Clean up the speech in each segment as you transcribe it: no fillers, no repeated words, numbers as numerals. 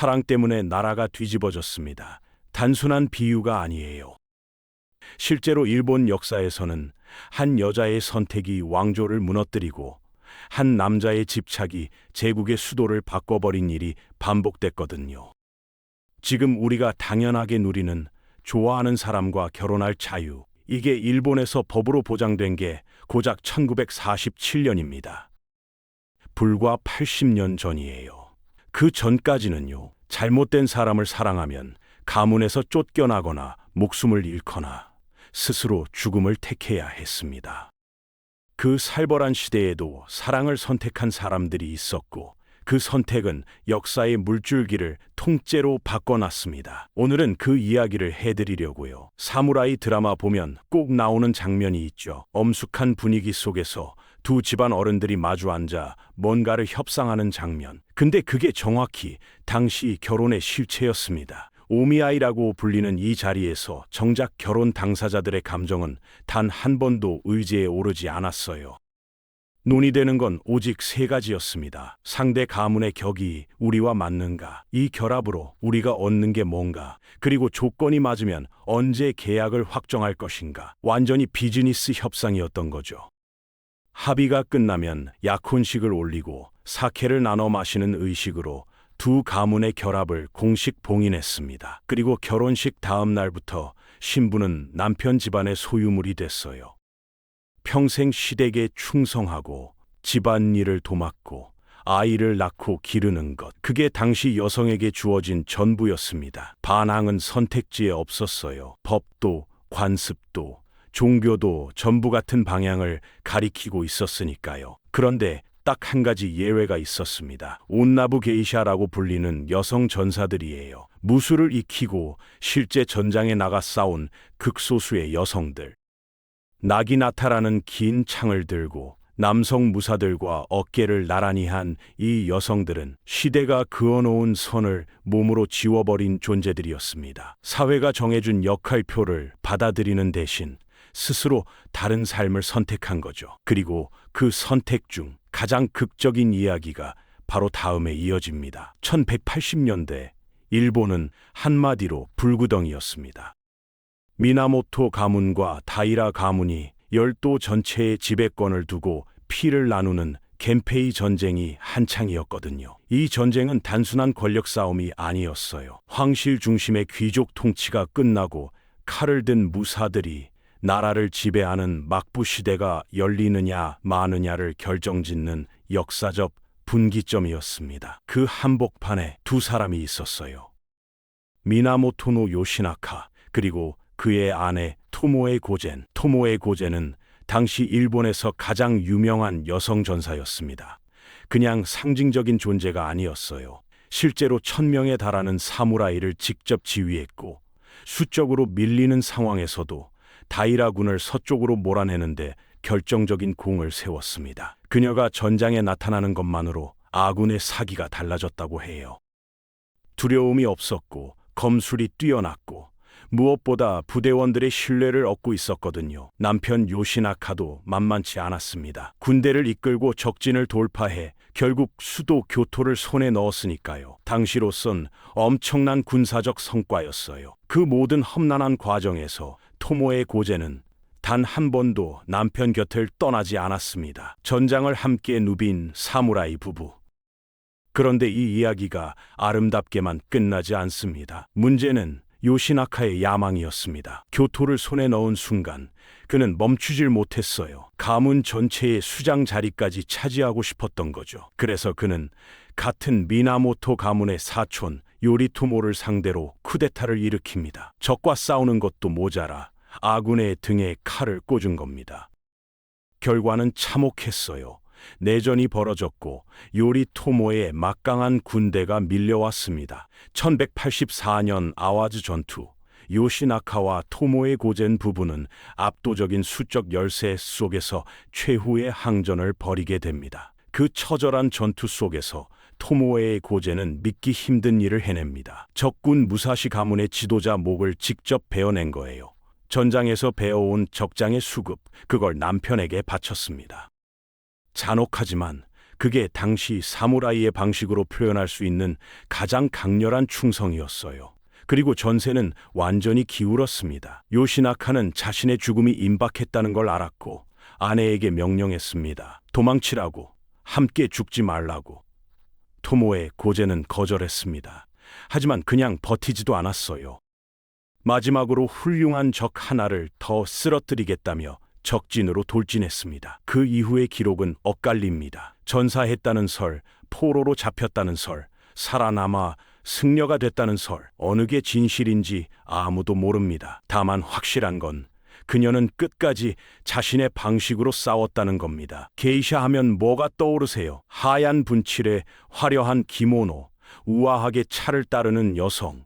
사랑 때문에 나라가 뒤집어졌습니다. 단순한 비유가 아니에요. 실제로 일본 역사에서는 한 여자의 선택이 왕조를 무너뜨리고 한 남자의 집착이 제국의 수도를 바꿔버린 일이 반복됐거든요. 지금 우리가 당연하게 누리는 좋아하는 사람과 결혼할 자유, 이게 일본에서 법으로 보장된 게 고작 1947년입니다. 불과 80년 전이에요. 그 전까지는요, 잘못된 사람을 사랑하면 가문에서 쫓겨나거나 목숨을 잃거나 스스로 죽음을 택해야 했습니다. 그 살벌한 시대에도 사랑을 선택한 사람들이 있었고, 그 선택은 역사의 물줄기를 통째로 바꿔놨습니다. 오늘은 그 이야기를 해드리려고요. 사무라이 드라마 보면 꼭 나오는 장면이 있죠. 엄숙한 분위기 속에서 두 집안 어른들이 마주 앉아 뭔가를 협상하는 장면. 근데 그게 정확히 당시 결혼의 실체였습니다. 오미아이라고 불리는 이 자리에서 정작 결혼 당사자들의 감정은 단 한 번도 의지에 오르지 않았어요. 논의되는 건 오직 세 가지였습니다. 상대 가문의 격이 우리와 맞는가? 이 결합으로 우리가 얻는 게 뭔가? 그리고 조건이 맞으면 언제 계약을 확정할 것인가? 완전히 비즈니스 협상이었던 거죠. 합의가 끝나면 약혼식을 올리고 사케를 나눠 마시는 의식으로 두 가문의 결합을 공식 봉인했습니다. 그리고 결혼식 다음 날부터 신부는 남편 집안의 소유물이 됐어요. 평생 시댁에 충성하고 집안일을 도맡고 아이를 낳고 기르는 것, 그게 당시 여성에게 주어진 전부였습니다. 반항은 선택지에 없었어요. 법도, 관습도, 종교도 전부 같은 방향을 가리키고 있었으니까요. 그런데 딱 한 가지 예외가 있었습니다. 온나부 게이샤라고 불리는 여성 전사들이에요. 무술을 익히고 실제 전장에 나가 싸운 극소수의 여성들. 나기나타라는 긴 창을 들고 남성 무사들과 어깨를 나란히 한 이 여성들은 시대가 그어놓은 선을 몸으로 지워버린 존재들이었습니다. 사회가 정해준 역할표를 받아들이는 대신 스스로 다른 삶을 선택한 거죠. 그리고 그 선택 중 가장 극적인 이야기가 바로 다음에 이어집니다. 1180년대 일본은 한마디로 불구덩이였습니다. 미나모토 가문과 다이라 가문이 열도 전체의 지배권을 두고 피를 나누는 겐페이 전쟁이 한창이었거든요. 이 전쟁은 단순한 권력 싸움이 아니었어요. 황실 중심의 귀족 통치가 끝나고 칼을 든 무사들이 나라를 지배하는 막부 시대가 열리느냐 마느냐를 결정짓는 역사적 분기점이었습니다. 그 한복판에 두 사람이 있었어요. 미나모토노 요시나카, 그리고 그의 아내 토모에 고젠. 토모에 고젠은 당시 일본에서 가장 유명한 여성 전사였습니다. 그냥 상징적인 존재가 아니었어요. 실제로 1000명에 달하는 사무라이를 직접 지휘했고, 수적으로 밀리는 상황에서도 다이라군을 서쪽으로 몰아내는데 결정적인 공을 세웠습니다. 그녀가 전장에 나타나는 것만으로 아군의 사기가 달라졌다고 해요. 두려움이 없었고 검술이 뛰어났고 무엇보다 부대원들의 신뢰를 얻고 있었거든요. 남편 요시나카도 만만치 않았습니다. 군대를 이끌고 적진을 돌파해 결국 수도 교토를 손에 넣었으니까요. 당시로선 엄청난 군사적 성과였어요. 그 모든 험난한 과정에서 토모의 고제는 단 한 번도 남편 곁을 떠나지 않았습니다. 전장을 함께 누빈 사무라이 부부. 그런데 이 이야기가 아름답게만 끝나지 않습니다. 문제는 요시나카의 야망이었습니다. 교토를 손에 넣은 순간 그는 멈추질 못했어요. 가문 전체의 수장 자리까지 차지하고 싶었던 거죠. 그래서 그는 같은 미나모토 가문의 사촌 요리토모를 상대로 쿠데타를 일으킵니다. 적과 싸우는 것도 모자라 아군의 등에 칼을 꽂은 겁니다. 결과는 참혹했어요. 내전이 벌어졌고 요리토모의 막강한 군대가 밀려왔습니다. 1184년 아와즈 전투, 요시나카와 토모의 고젠 부부는 압도적인 수적 열세 속에서 최후의 항전을 벌이게 됩니다. 그 처절한 전투 속에서 토모의 고제는 믿기 힘든 일을 해냅니다. 적군 무사시 가문의 지도자 목을 직접 베어낸 거예요. 전장에서 배워온 적장의 수급, 그걸 남편에게 바쳤습니다. 잔혹하지만 그게 당시 사무라이의 방식으로 표현할 수 있는 가장 강렬한 충성이었어요. 그리고 전세는 완전히 기울었습니다. 요시나카는 자신의 죽음이 임박했다는 걸 알았고 아내에게 명령했습니다. 도망치라고, 함께 죽지 말라고. 토모의 고제는 거절했습니다. 하지만 그냥 버티지도 않았어요. 마지막으로 훌륭한 적 하나를 더 쓰러뜨리겠다며 적진으로 돌진했습니다. 그 이후의 기록은 엇갈립니다. 전사했다는 설, 포로로 잡혔다는 설, 살아남아 승려가 됐다는 설, 어느 게 진실인지 아무도 모릅니다. 다만 확실한 건 그녀는 끝까지 자신의 방식으로 싸웠다는 겁니다. 게이샤 하면 뭐가 떠오르세요? 하얀 분칠에 화려한 기모노, 우아하게 차를 따르는 여성.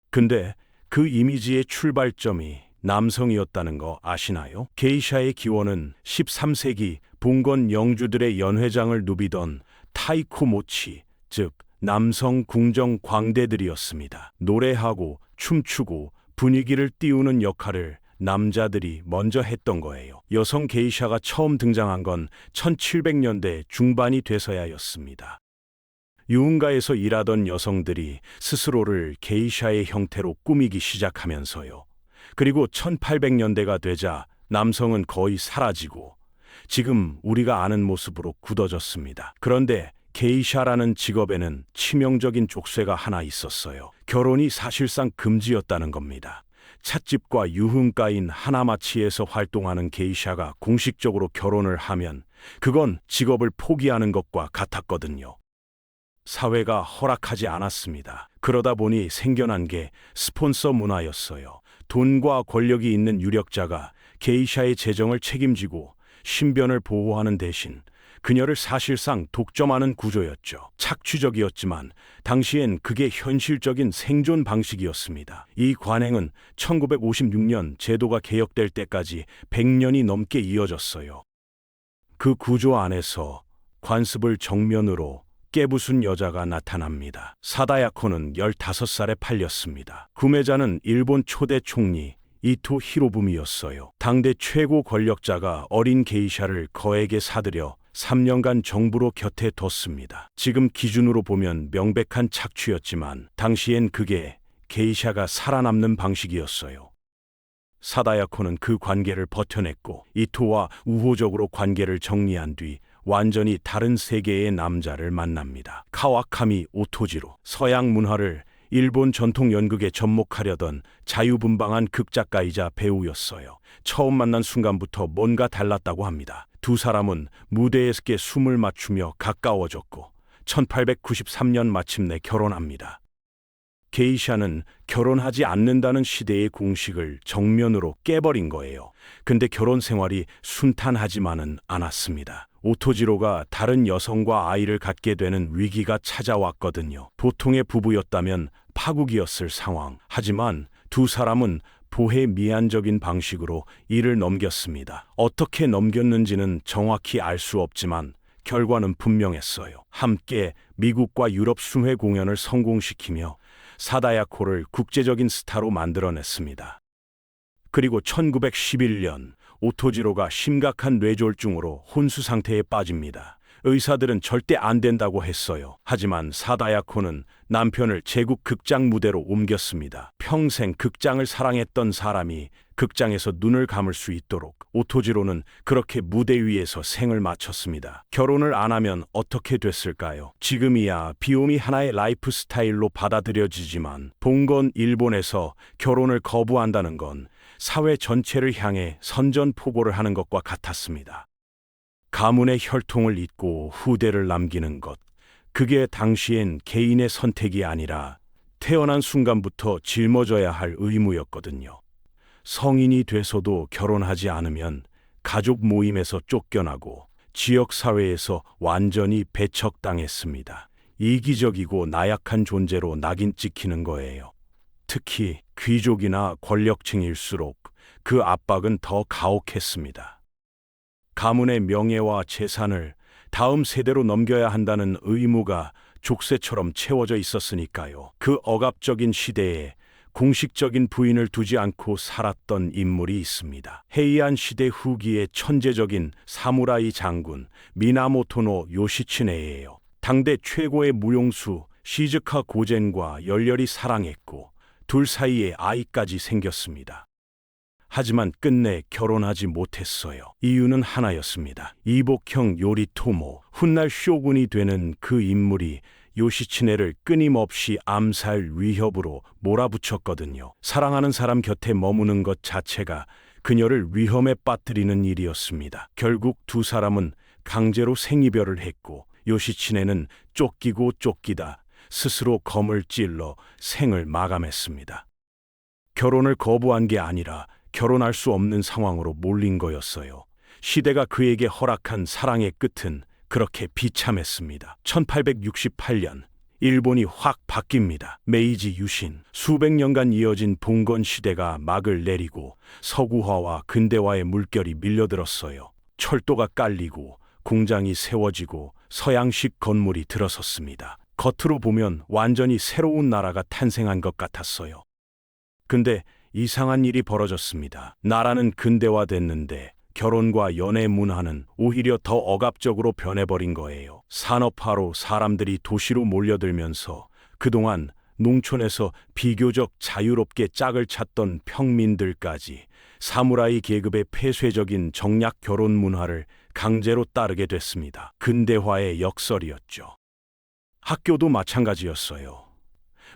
근데 그 이미지의 출발점이 남성이었다는 거 아시나요? 게이샤의 기원은 13세기 봉건 영주들의 연회장을 누비던 타이코모치, 즉 남성 궁정 광대들이었습니다. 노래하고 춤추고 분위기를 띄우는 역할을 남자들이 먼저 했던 거예요. 여성 게이샤가 처음 등장한 건 1700년대 중반이 돼서야였습니다. 유흥가에서 일하던 여성들이 스스로를 게이샤의 형태로 꾸미기 시작하면서요. 그리고 1800년대가 되자 남성은 거의 사라지고 지금 우리가 아는 모습으로 굳어졌습니다. 그런데 게이샤라는 직업에는 치명적인 족쇄가 하나 있었어요. 결혼이 사실상 금지였다는 겁니다. 찻집과 유흥가인 하나마치에서 활동하는 게이샤가 공식적으로 결혼을 하면 그건 직업을 포기하는 것과 같았거든요. 사회가 허락하지 않았습니다. 그러다 보니 생겨난 게 스폰서 문화였어요. 돈과 권력이 있는 유력자가 게이샤의 재정을 책임지고 신변을 보호하는 대신 그녀를 사실상 독점하는 구조였죠. 착취적이었지만 당시엔 그게 현실적인 생존 방식이었습니다. 이 관행은 1956년 제도가 개혁될 때까지 100년이 넘게 이어졌어요. 그 구조 안에서 관습을 정면으로 깨부순 여자가 나타납니다. 사다야코는 15살에 팔렸습니다. 구매자는 일본 초대 총리 이토 히로부미였어요. 당대 최고 권력자가 어린 게이샤를 거액에 사들여 3년간 정부로 곁에 뒀습니다. 지금 기준으로 보면 명백한 착취였지만 당시엔 그게 게이샤가 살아남는 방식이었어요. 사다야코는 그 관계를 버텨냈고 이토와 우호적으로 관계를 정리한 뒤 완전히 다른 세계의 남자를 만납니다. 카와카미 오토지로. 서양 문화를 일본 전통 연극에 접목하려던 자유분방한 극작가이자 배우였어요. 처음 만난 순간부터 뭔가 달랐다고 합니다. 두 사람은 무대에서 숨을 맞추며 가까워졌고 1893년 마침내 결혼합니다. 게이샤는 결혼하지 않는다는 시대의 공식을 정면으로 깨버린 거예요. 근데 결혼 생활이 순탄하지만은 않았습니다. 오토지로가 다른 여성과 아이를 갖게 되는 위기가 찾아왔거든요. 보통의 부부였다면 파국이었을 상황. 하지만 두 사람은 보헤미안적인 방식으로 일을 넘겼습니다. 어떻게 넘겼는지는 정확히 알 수 없지만 결과는 분명했어요. 함께 미국과 유럽巡回공연을 성공시키며 사다야코를 국제적인 스타로 만들어냈습니다. 그리고 1911년 오토지로가 심각한 뇌졸중으로 혼수 상태에 빠집니다. 의사들은 절대 안 된다고 했어요. 하지만 사다야코는 남편을 제국 극장 무대로 옮겼습니다. 평생 극장을 사랑했던 사람이 극장에서 눈을 감을 수 있도록 오토지로는 그렇게 무대 위에서 생을 마쳤습니다. 결혼을 안 하면 어떻게 됐을까요? 지금이야 비움이 하나의 라이프 스타일로 받아들여지지만 봉건 일본에서 결혼을 거부한다는 건 사회 전체를 향해 선전포고를 하는 것과 같았습니다. 가문의 혈통을 잇고 후대를 남기는 것, 그게 당시엔 개인의 선택이 아니라 태어난 순간부터 짊어져야 할 의무였거든요. 성인이 돼서도 결혼하지 않으면 가족 모임에서 쫓겨나고 지역사회에서 완전히 배척당했습니다. 이기적이고 나약한 존재로 낙인 찍히는 거예요. 특히 귀족이나 권력층일수록 그 압박은 더 가혹했습니다. 가문의 명예와 재산을 다음 세대로 넘겨야 한다는 의무가 족쇄처럼 채워져 있었으니까요. 그 억압적인 시대에 공식적인 부인을 두지 않고 살았던 인물이 있습니다. 헤이안 시대 후기의 천재적인 사무라이 장군 미나모토노 요시츠네예요. 당대 최고의 무용수 시즈카 고젠과 열렬히 사랑했고 둘 사이에 아이까지 생겼습니다. 하지만 끝내 결혼하지 못했어요. 이유는 하나였습니다. 이복형 요리토모, 훗날 쇼군이 되는 그 인물이 요시츠네를 끊임없이 암살 위협으로 몰아붙였거든요. 사랑하는 사람 곁에 머무는 것 자체가 그녀를 위험에 빠뜨리는 일이었습니다. 결국 두 사람은 강제로 생이별을 했고 요시츠네는 쫓기고 쫓기다 스스로 검을 찔러 생을 마감했습니다. 결혼을 거부한 게 아니라 결혼할 수 없는 상황으로 몰린 거였어요. 시대가 그에게 허락한 사랑의 끝은 그렇게 비참했습니다. 1868년 일본이 확 바뀝니다. 메이지 유신, 수백 년간 이어진 봉건 시대가 막을 내리고 서구화와 근대화의 물결이 밀려들었어요. 철도가 깔리고 공장이 세워지고 서양식 건물이 들어섰습니다. 겉으로 보면 완전히 새로운 나라가 탄생한 것 같았어요. 근데 이상한 일이 벌어졌습니다. 나라는 근대화됐는데 결혼과 연애 문화는 오히려 더 억압적으로 변해버린 거예요. 산업화로 사람들이 도시로 몰려들면서 그동안 농촌에서 비교적 자유롭게 짝을 찾던 평민들까지 사무라이 계급의 폐쇄적인 정략 결혼 문화를 강제로 따르게 됐습니다. 근대화의 역설이었죠. 학교도 마찬가지였어요.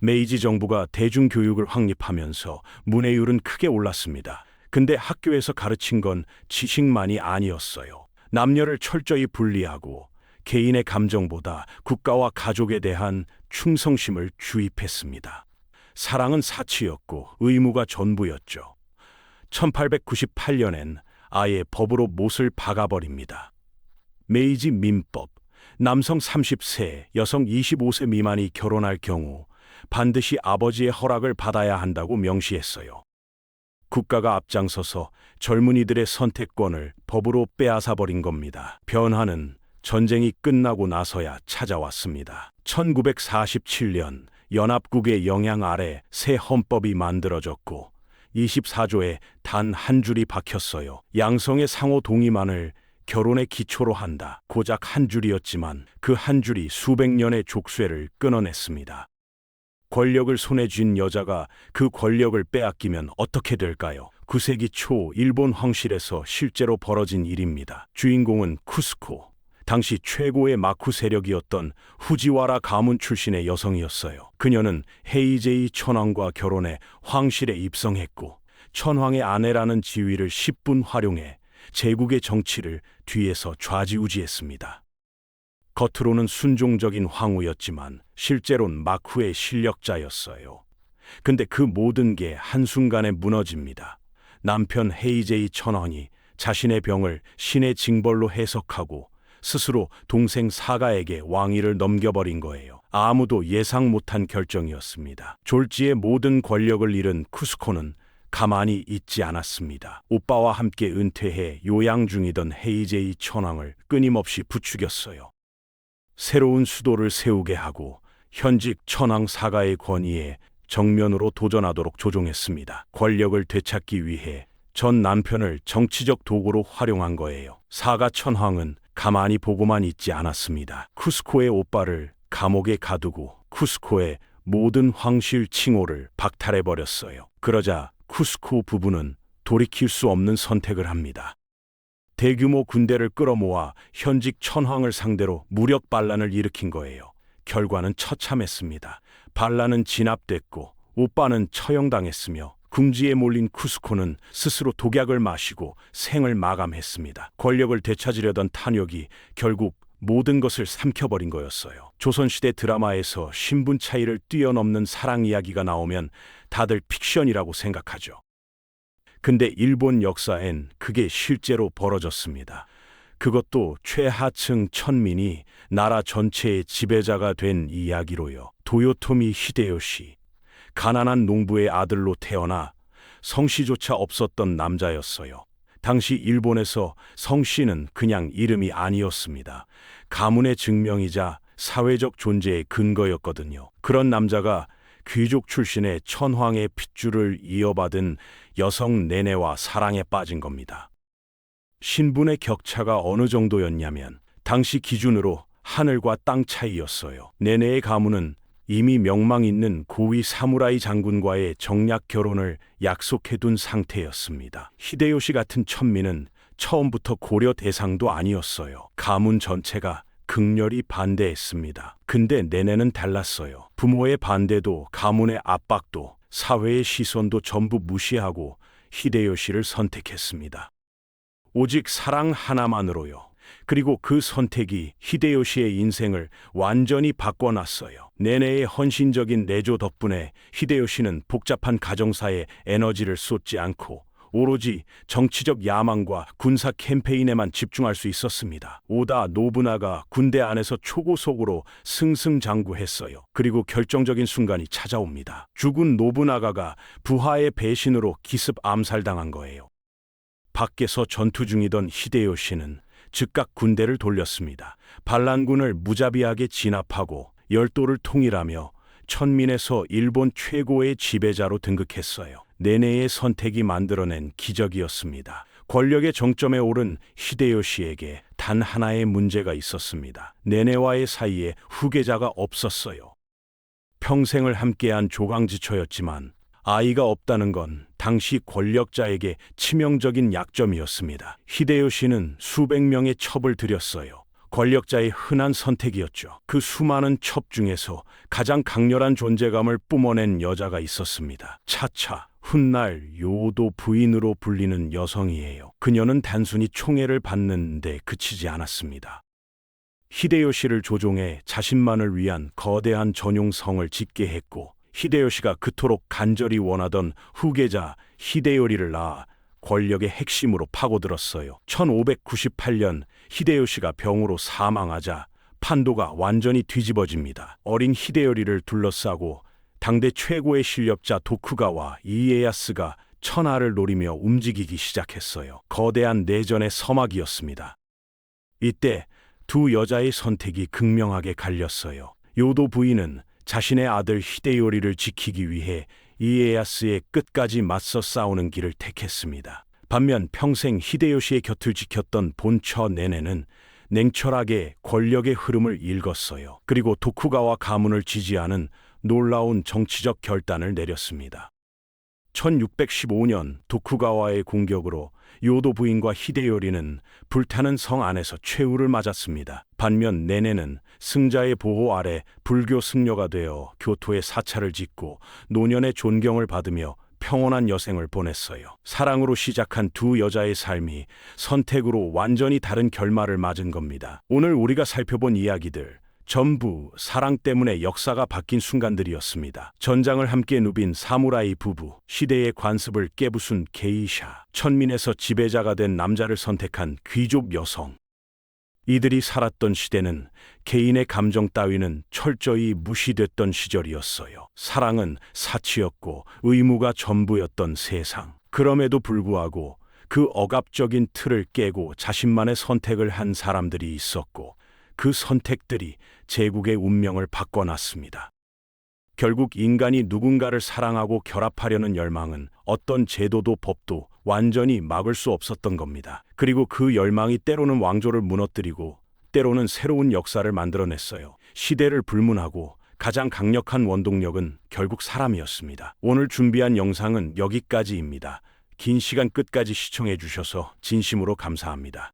메이지 정부가 대중교육을 확립하면서 문해율은 크게 올랐습니다. 근데 학교에서 가르친 건 지식만이 아니었어요. 남녀를 철저히 분리하고 개인의 감정보다 국가와 가족에 대한 충성심을 주입했습니다. 사랑은 사치였고 의무가 전부였죠. 1898년엔 아예 법으로 못을 박아버립니다. 메이지 민법, 남성 30세, 여성 25세 미만이 결혼할 경우 반드시 아버지의 허락을 받아야 한다고 명시했어요. 국가가 앞장서서 젊은이들의 선택권을 법으로 빼앗아버린 겁니다. 변화는 전쟁이 끝나고 나서야 찾아왔습니다. 1947년 연합국의 영향 아래 새 헌법이 만들어졌고 24조에 단 한 줄이 박혔어요. 양성의 상호 동의만을 결혼의 기초로 한다. 고작 한 줄이었지만 그 한 줄이 수백 년의 족쇄를 끊어냈습니다. 권력을 손에 쥔 여자가 그 권력을 빼앗기면 어떻게 될까요? 9세기 초 일본 황실에서 실제로 벌어진 일입니다. 주인공은 쿠스코, 당시 최고의 마쿠 세력이었던 후지와라 가문 출신의 여성이었어요. 그녀는 헤이제이 천황과 결혼해 황실에 입성했고 천황의 아내라는 지위를 10분 활용해 제국의 정치를 뒤에서 좌지우지했습니다. 겉으로는 순종적인 황후였지만 실제로는 마쿠의 실력자였어요. 근데 그 모든 게 한순간에 무너집니다. 남편 헤이제이 천황이 자신의 병을 신의 징벌로 해석하고 스스로 동생 사가에게 왕위를 넘겨버린 거예요. 아무도 예상 못한 결정이었습니다. 졸지에 모든 권력을 잃은 쿠스코는 가만히 있지 않았습니다. 오빠와 함께 은퇴해 요양 중이던 헤이제이 천황을 끊임없이 부추겼어요. 새로운 수도를 세우게 하고 현직 천황 사가의 권위에 정면으로 도전하도록 조종했습니다. 권력을 되찾기 위해 전 남편을 정치적 도구로 활용한 거예요. 사가 천황은 가만히 보고만 있지 않았습니다. 쿠스코의 오빠를 감옥에 가두고 쿠스코의 모든 황실 칭호를 박탈해버렸어요. 그러자 쿠스코 부부는 돌이킬 수 없는 선택을 합니다. 대규모 군대를 끌어모아 현직 천황을 상대로 무력 반란을 일으킨 거예요. 결과는 처참했습니다. 반란은 진압됐고 오빠는 처형당했으며 궁지에 몰린 쿠스코는 스스로 독약을 마시고 생을 마감했습니다. 권력을 되찾으려던 탐욕이 결국 모든 것을 삼켜버린 거였어요. 조선시대 드라마에서 신분 차이를 뛰어넘는 사랑 이야기가 나오면 다들 픽션이라고 생각하죠. 근데 일본 역사엔 그게 실제로 벌어졌습니다. 그것도 최하층 천민이 나라 전체의 지배자가 된 이야기로요. 도요토미 히데요시, 가난한 농부의 아들로 태어나 성씨조차 없었던 남자였어요. 당시 일본에서 성씨는 그냥 이름이 아니었습니다. 가문의 증명이자 사회적 존재의 근거였거든요. 그런 남자가 귀족 출신의 천황의 핏줄을 이어받은 여성 내내와 사랑에 빠진 겁니다. 신분의 격차가 어느 정도였냐면 당시 기준으로 하늘과 땅 차이였어요. 내내의 가문은 이미 명망 있는 고위 사무라이 장군과의 정략 결혼을 약속해둔 상태였습니다. 히데요시 같은 천민은 처음부터 고려 대상도 아니었어요. 가문 전체가 극렬히 반대했습니다. 근데 내내는 달랐어요. 부모의 반대도 가문의 압박도 사회의 시선도 전부 무시하고 히데요시를 선택했습니다. 오직 사랑 하나만으로요. 그리고 그 선택이 히데요시의 인생을 완전히 바꿔놨어요. 내내의 헌신적인 내조 덕분에 히데요시는 복잡한 가정사에 에너지를 쏟지 않고 오로지 정치적 야망과 군사 캠페인에만 집중할 수 있었습니다. 오다 노부나가 군대 안에서 초고속으로 승승장구했어요. 그리고 결정적인 순간이 찾아옵니다. 죽은 노부나가가 부하의 배신으로 기습 암살당한 거예요. 밖에서 전투 중이던 히데요시는 즉각 군대를 돌렸습니다. 반란군을 무자비하게 진압하고 열도를 통일하며 천민에서 일본 최고의 지배자로 등극했어요. 내내의 선택이 만들어낸 기적이었습니다. 권력의 정점에 오른 히데요시에게 단 하나의 문제가 있었습니다. 내내와의 사이에 후계자가 없었어요. 평생을 함께한 조강지처였지만 아이가 없다는 건 당시 권력자에게 치명적인 약점이었습니다. 히데요시는 수백 명의 첩을 들였어요. 권력자의 흔한 선택이었죠. 그 수많은 첩 중에서 가장 강렬한 존재감을 뿜어낸 여자가 있었습니다. 차차 훗날 요도 부인으로 불리는 여성이에요. 그녀는 단순히 총애를 받는 데 그치지 않았습니다. 히데요시를 조종해 자신만을 위한 거대한 전용성을 짓게 했고 히데요시가 그토록 간절히 원하던 후계자 히데요리를 낳아 권력의 핵심으로 파고들었어요. 1598년 히데요시가 병으로 사망하자 판도가 완전히 뒤집어집니다. 어린 히데요리를 둘러싸고 당대 최고의 실력자 도쿠가와 이에야스가 천하를 노리며 움직이기 시작했어요. 거대한 내전의 서막이었습니다. 이때 두 여자의 선택이 극명하게 갈렸어요. 요도 부인은 자신의 아들 히데요리를 지키기 위해 이에야스의 끝까지 맞서 싸우는 길을 택했습니다. 반면 평생 히데요시의 곁을 지켰던 본처 내내는 냉철하게 권력의 흐름을 읽었어요. 그리고 도쿠가와 가문을 지지하는 놀라운 정치적 결단을 내렸습니다. 1615년 도쿠가와의 공격으로 요도 부인과 히데요리는 불타는 성 안에서 최후를 맞았습니다. 반면 내내는 승자의 보호 아래 불교 승려가 되어 교토에 사찰을 짓고 노년의 존경을 받으며 평온한 여생을 보냈어요. 사랑으로 시작한 두 여자의 삶이 선택으로 완전히 다른 결말을 맞은 겁니다. 오늘 우리가 살펴본 이야기들 전부 사랑 때문에 역사가 바뀐 순간들이었습니다. 전장을 함께 누빈 사무라이 부부, 시대의 관습을 깨부순 게이샤, 천민에서 지배자가 된 남자를 선택한 귀족 여성. 이들이 살았던 시대는 개인의 감정 따위는 철저히 무시됐던 시절이었어요. 사랑은 사치였고 의무가 전부였던 세상. 그럼에도 불구하고 그 억압적인 틀을 깨고 자신만의 선택을 한 사람들이 있었고 그 선택들이 제국의 운명을 바꿔놨습니다. 결국 인간이 누군가를 사랑하고 결합하려는 열망은 어떤 제도도 법도 완전히 막을 수 없었던 겁니다. 그리고 그 열망이 때로는 왕조를 무너뜨리고 때로는 새로운 역사를 만들어냈어요. 시대를 불문하고 가장 강력한 원동력은 결국 사람이었습니다. 오늘 준비한 영상은 여기까지입니다. 긴 시간 끝까지 시청해 주셔서 진심으로 감사합니다.